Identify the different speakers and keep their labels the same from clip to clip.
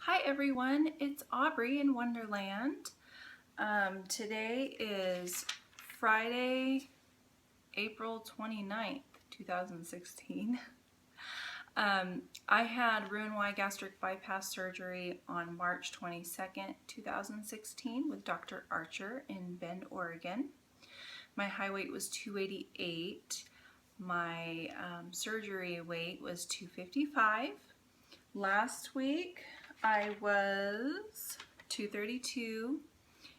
Speaker 1: Hi everyone, it's Aubrey in Wonderland. Today is Friday, April 29th, 2016. I had Roux-en-Y gastric bypass surgery on March 22nd, 2016 with Dr. Archer in Bend, Oregon. My height weight was 288. My surgery weight was 255. Last week I was 232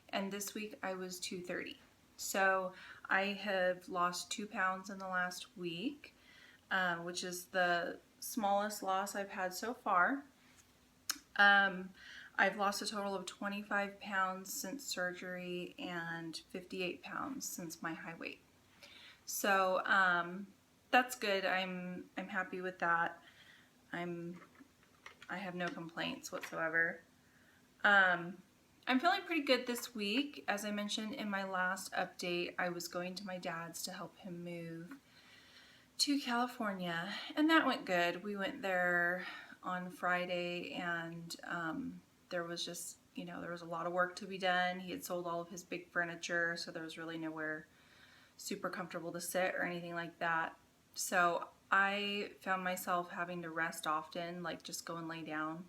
Speaker 1: and this week I was 230. So I have lost 2 pounds in the last week, which is the smallest loss I've had so far. I've lost a total of 25 pounds since surgery and 58 pounds since my high weight. So that's good. I'm happy with that. I have no complaints whatsoever. I'm feeling pretty good this week. As I mentioned in my last update, I was going to my dad's to help him move to California, and that went good. We went there on Friday, and there was just, there was a lot of work to be done. He had sold all of his big furniture, so there was really nowhere super comfortable to sit or anything like that. So I found myself having to rest often, like just go and lay down.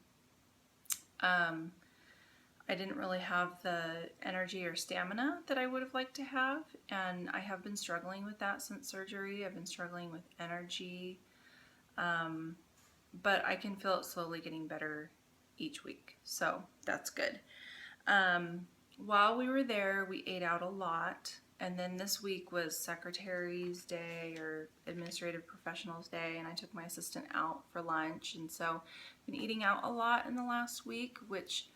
Speaker 1: I didn't really have the energy or stamina that I would have liked to have, and I have been struggling with that since surgery. I've been struggling with energy, but I can feel it slowly getting better each week, so that's good. While we were there, we ate out a lot. And then this week was Secretary's Day or Administrative Professionals Day, and I took my assistant out for lunch. And so I've been eating out a lot in the last week, which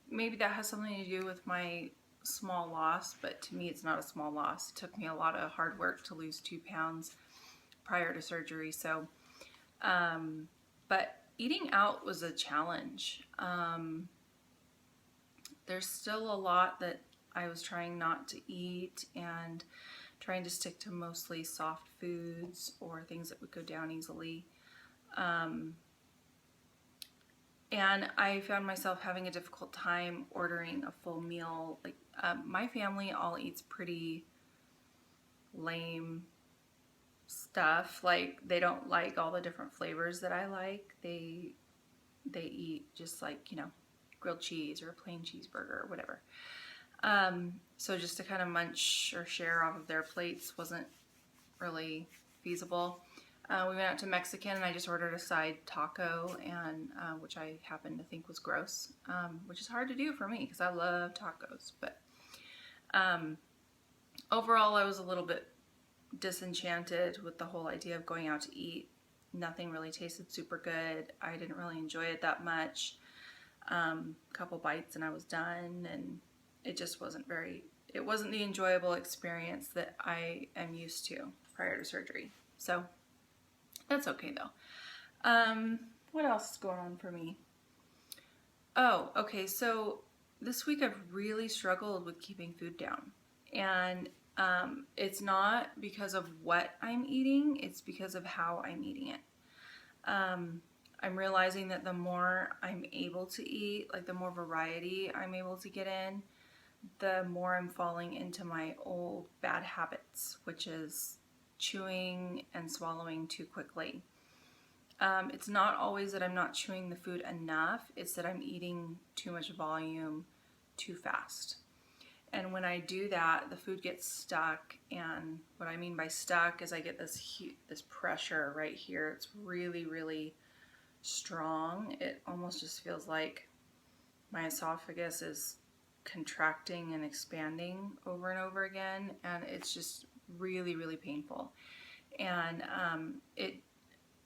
Speaker 1: maybe that has something to do with my small loss, but to me it's not a small loss. It took me a lot of hard work to lose 2 pounds prior to surgery. So, but eating out was a challenge. There's still a lot that I was trying not to eat and trying to stick to mostly soft foods or things that would go down easily. And I found myself having a difficult time ordering a full meal. Like my family all eats pretty lame stuff. Like they don't like all the different flavors that I like. They eat just like, grilled cheese or a plain cheeseburger or whatever. So just to kind of munch or share off of their plates wasn't really feasible. We went out to Mexican and I just ordered a side taco, and which I happen to think was gross, which is hard to do for me because I love tacos. But overall, I was a little bit disenchanted with the whole idea of going out to eat. Nothing really tasted super good. I didn't really enjoy it that much. A couple bites and I was done, and it just wasn't it wasn't the enjoyable experience that I am used to prior to surgery. So that's okay though. What else is going on for me? Oh, okay, so this week I've really struggled with keeping food down. And it's not because of what I'm eating, it's because of how I'm eating it. I'm realizing that the more I'm able to eat, like the more variety I'm able to get in, the more I'm falling into my old bad habits, which is chewing and swallowing too quickly. It's not always that I'm not chewing the food enough, it's that I'm eating too much volume too fast. And when I do that, the food gets stuck, and what I mean by stuck is I get this pressure right here. It's really, really strong. It almost just feels like my esophagus is contracting and expanding over and over again, and it's just really, really painful. And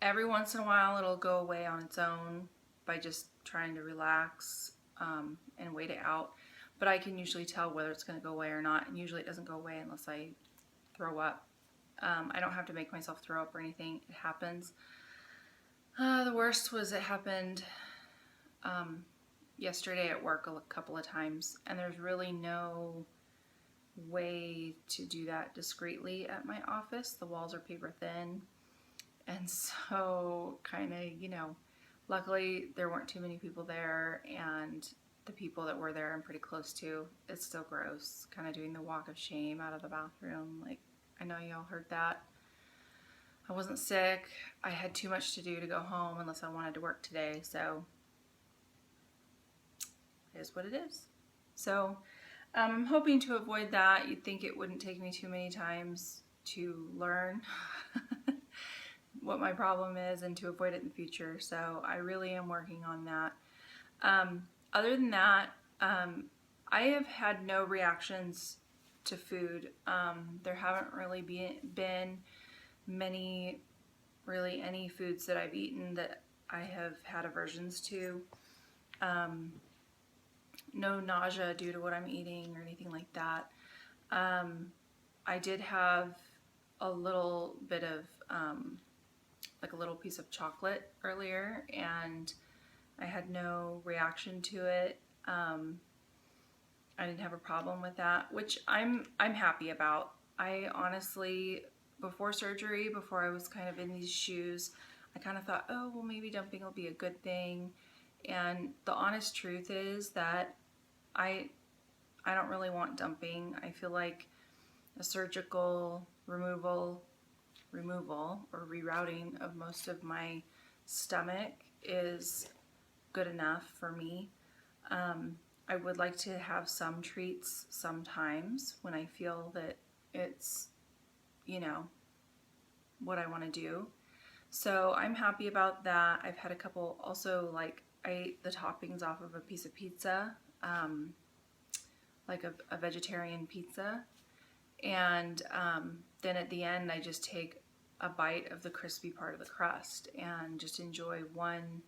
Speaker 1: every once in a while it'll go away on its own by just trying to relax and wait it out, but I can usually tell whether it's going to go away or not, and usually it doesn't go away unless I throw up. I don't have to make myself throw up or anything. It happens. The worst was it happened yesterday at work a couple of times, and there's really no way to do that discreetly at my office. The walls are paper thin, and so kind of, Luckily, there weren't too many people there, and the people that were there I'm pretty close to, it's still gross, kind of doing the walk of shame out of the bathroom. Like, I know y'all heard that. I wasn't sick. I had too much to do to go home unless I wanted to work today, so it is what it is. So I'm hoping to avoid that. You'd think it wouldn't take me too many times to learn what my problem is and to avoid it in the future. So I really am working on that. Other than that, I have had no reactions to food. There haven't really been many, really any foods that I've eaten that I have had aversions to. No nausea due to what I'm eating or anything like that. I did have a little bit of, like a little piece of chocolate earlier, and I had no reaction to it. I didn't have a problem with that, which I'm happy about. I honestly, before surgery, before I was kind of in these shoes, I kind of thought, oh, well, maybe dumping will be a good thing. And the honest truth is that I don't really want dumping. I feel like a surgical removal or rerouting of most of my stomach is good enough for me. I would like to have some treats sometimes when I feel that it's, you know, what I want to do. So I'm happy about that. I've had a couple, also, like, I ate the toppings off of a piece of pizza, like a vegetarian pizza. And then at the end, I just take a bite of the crispy part of the crust and just enjoy one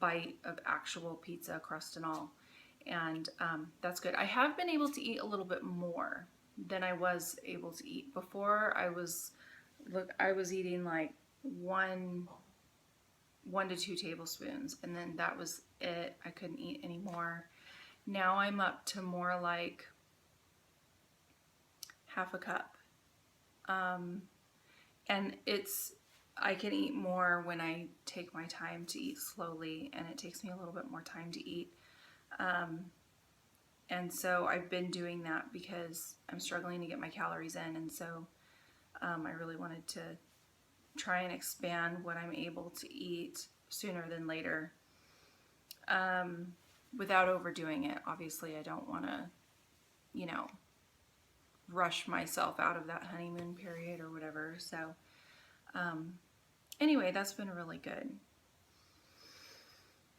Speaker 1: bite of actual pizza, crust and all. And that's good. I have been able to eat a little bit more than I was able to eat before. I was eating like one to 2 tablespoons, and then that was it. I couldn't eat any more. Now I'm up to more like half a cup. And I can eat more when I take my time to eat slowly, and it takes me a little bit more time to eat. And so I've been doing that because I'm struggling to get my calories in, and so I really wanted to try and expand what I'm able to eat sooner than later, without overdoing it. Obviously, I don't want to, you know, rush myself out of that honeymoon period or whatever. So anyway, that's been really good.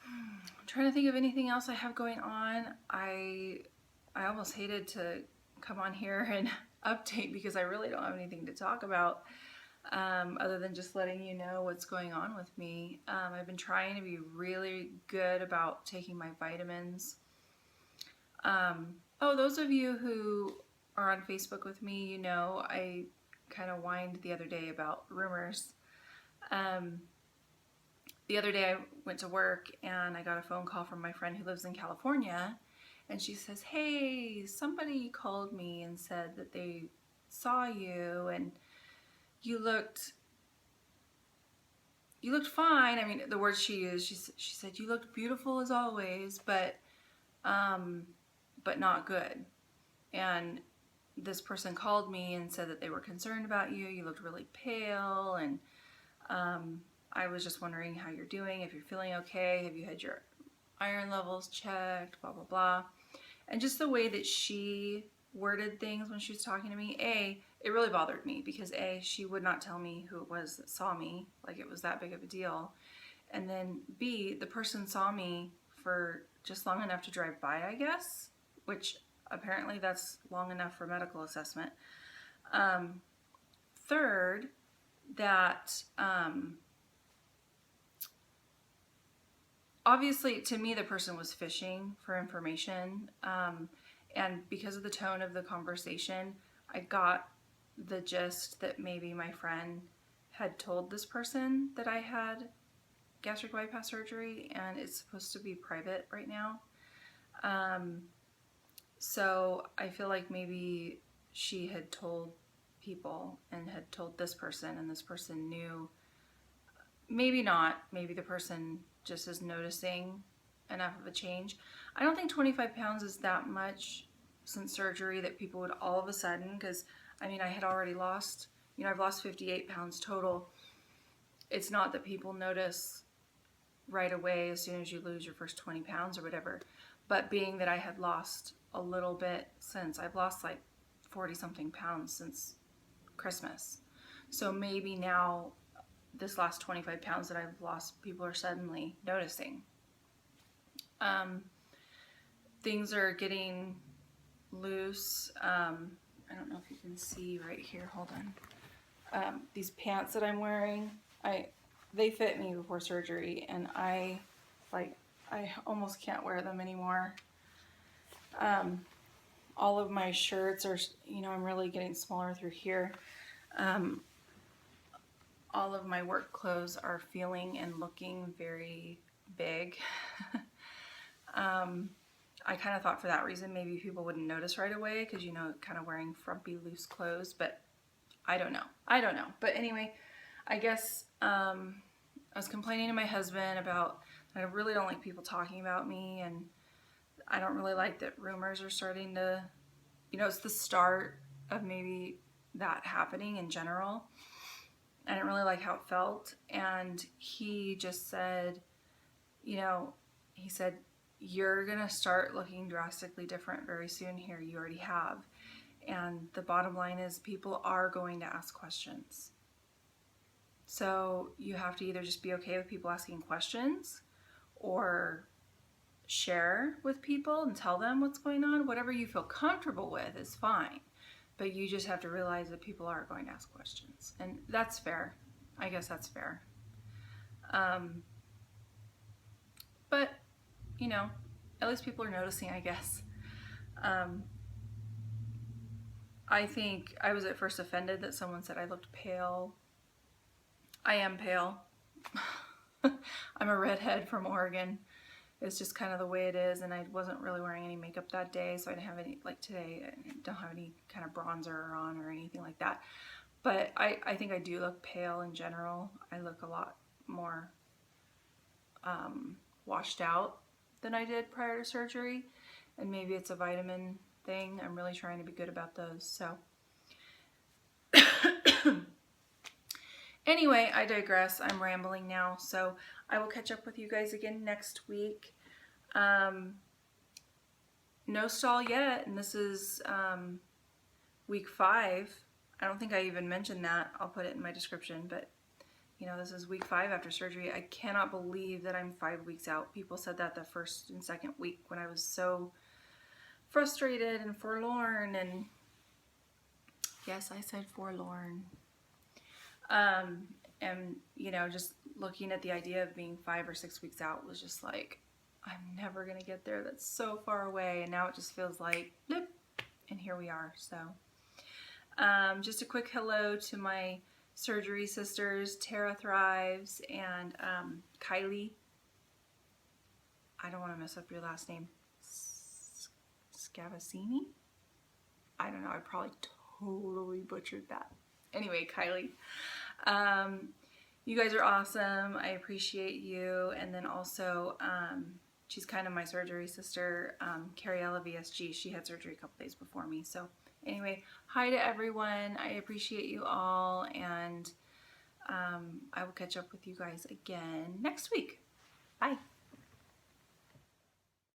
Speaker 1: I'm trying to think of anything else I have going on. I almost hated to come on here and update because I really don't have anything to talk about, other than just letting you know what's going on with me. I've been trying to be really good about taking my vitamins. Oh, those of you who are on Facebook with me, you know, I kind of whined the other day about rumors. The other day I went to work and I got a phone call from my friend who lives in California, and she says, hey, somebody called me and said that they saw you and you looked fine. I mean, the words she used, she said, you looked beautiful as always, but not good. And this person called me and said that they were concerned about you. You looked really pale, and I was just wondering how you're doing, if you're feeling okay, have you had your iron levels checked, blah, blah, blah. And just the way that she worded things when she was talking to me, A, it really bothered me because A, she would not tell me who it was that saw me, like it was that big of a deal. And then B, the person saw me for just long enough to drive by, I guess, which apparently that's long enough for medical assessment. Third, that obviously to me the person was fishing for information, and because of the tone of the conversation, I got the gist that maybe my friend had told this person that I had gastric bypass surgery and it's supposed to be private right now. So I feel like maybe she had told people and had told this person, and this person knew. Maybe not. Maybe the person just as noticing enough of a change. I don't think 25 pounds is that much since surgery that people would all of a sudden, because I mean, I had already lost, I've lost 58 pounds total. It's not that people notice right away as soon as you lose your first 20 pounds or whatever, but being that I had lost a little bit since, I've lost like 40 something pounds since Christmas. So maybe now this last 25 pounds that I've lost, people are suddenly noticing. Things are getting loose. I don't know if you can see right here, hold on. These pants that I'm wearing, they fit me before surgery, and I almost can't wear them anymore. All of my shirts are, I'm really getting smaller through here. All of my work clothes are feeling and looking very big. I kind of thought for that reason maybe people wouldn't notice right away because, kind of wearing frumpy, loose clothes, but I don't know. But anyway, I guess I was complaining to my husband about I really don't like people talking about me, and I don't really like that rumors are starting to, it's the start of maybe that happening in general. I didn't really like how it felt, and he just said, he said, you're gonna start looking drastically different very soon here. You already have. And the bottom line is people are going to ask questions. So you have to either just be okay with people asking questions or share with people and tell them what's going on. Whatever you feel comfortable with is fine. But you just have to realize that people are going to ask questions. And that's fair. I guess that's fair. But, at least people are noticing, I guess. I think I was at first offended that someone said I looked pale. I am pale. I'm a redhead from Oregon. It's just kind of the way it is, and I wasn't really wearing any makeup that day, so I didn't have any, like today, I don't have any kind of bronzer on or anything like that. But I think I do look pale in general. I look a lot more washed out than I did prior to surgery, and maybe it's a vitamin thing. I'm really trying to be good about those. So anyway, I digress. I'm rambling now, so I will catch up with you guys again next week. No stall yet, and this is week 5. I don't think I even mentioned that. I'll put it in my description, but this is week 5 after surgery. I cannot believe that I'm 5 weeks out. People said that the first and second week when I was so frustrated and forlorn, and yes, I said forlorn. And just looking at the idea of being 5 or 6 weeks out was just like, I'm never gonna get there. That's so far away. And now it just feels like, bloop, and here we are. So just a quick hello to my surgery sisters, Tara Thrives and Kylie. I don't want to mess up your last name. Scavacini? I don't know. I probably totally butchered that. Anyway, Kylie. You guys are awesome. I appreciate you. And then also, she's kind of my surgery sister, Cariella VSG. She had surgery a couple days before me. So anyway, hi to everyone. I appreciate you all. And I will catch up with you guys again next week.